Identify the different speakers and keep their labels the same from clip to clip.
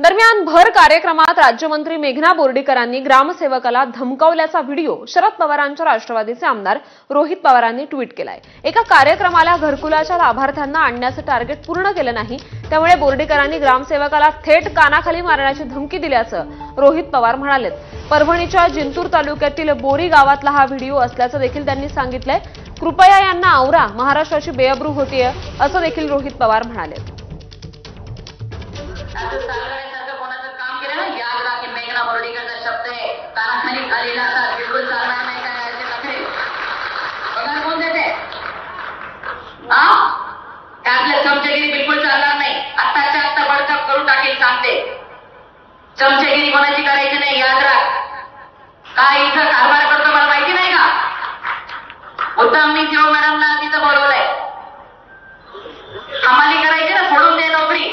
Speaker 1: दरम्यान भर कार्यक्रमात राज्यमंत्री मेघना बोर्डीकरांनी ग्रामसेवकाला धमकावल्याचा व्हिडिओ शरद पवारांच्या राष्ट्रवादीचे आमदार रोहित पवारांनी ट्विट केलाय। एका कार्यक्रमाला घरकुलाच्या लाभार्थ्यांना आणण्याचे टार्गेट पूर्ण केलं नाही, त्यामुळे बोर्डीकरांनी ग्रामसेवकाला थेट कानाखाली मारण्याची धमकी दिल्याचं रोहित पवार म्हणाले। परभणीच्या जिंतूर तालुक्यातील बोरी गावातला हा व्हिडिओ असल्याचं देखील त्यांनी सांगितलंय। कृपया यांना आवरा, महाराष्ट्राची बेअब्रू होतीये असं देखील रोहित पवार म्हणाले।
Speaker 2: मेघना बोर्डीकरचा शब्द आहे, कानाखाली खाली लावतात, बिलकुल चालणार नाही। काय असे नखरे पगार कोण देते? त्यातले चमचेगिरी बिलकुल चालणार नाही। आत्ताच्या आत्ता बडतप करून टाकेल, सांगते। चमचेगिरी कोणाची करायची नाही, याद राख। काय इथं कारभार करतो मला माहिती नाही का? उत्तमनी शिव मॅडमला तिथं बोलवलंय, हमाली करायची ना, सोडून दे नोकरी।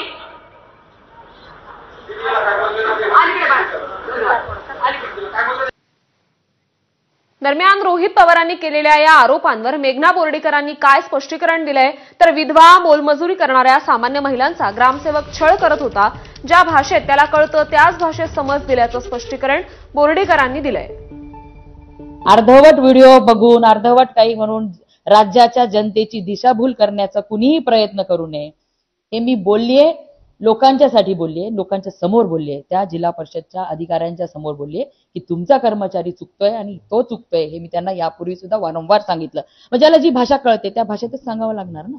Speaker 1: दरम्यान रोहित पवारांनी केलेल्या या आरोपांवर मेघना बोर्डीकरांनी काय स्पष्टीकरण दिलंय तर विधवा, मोलमजुरी करणाऱ्या सामान्य महिलांचा ग्रामसेवक छळ करत होता, ज्या भाषेत त्याला कळतं त्याच भाषेत समज दिल्याचं स्पष्टीकरण बोर्डीकरांनी दिलंय।
Speaker 3: अर्धवट व्हिडिओ बघून अर्धवट काही म्हणून राज्याच्या जनतेची दिशाभूल करण्याचा कुणीही प्रयत्न करू नये, हे मी बोललीये। लोकांच्यासाठी बोललीये, लोकांच्या समोर बोललीये, त्या जिल्हा परिषदच्या अधिकाऱ्यांच्या समोर बोललीये की तुमचा कर्मचारी चुकतोय आणि तो चुकतोय, हे मी त्यांना यापूर्वी सुद्धा वारंवार सांगितलं। म्हणजे ज्याला जी भाषा कळते त्या भाषेतच सांगावं लागणार ना।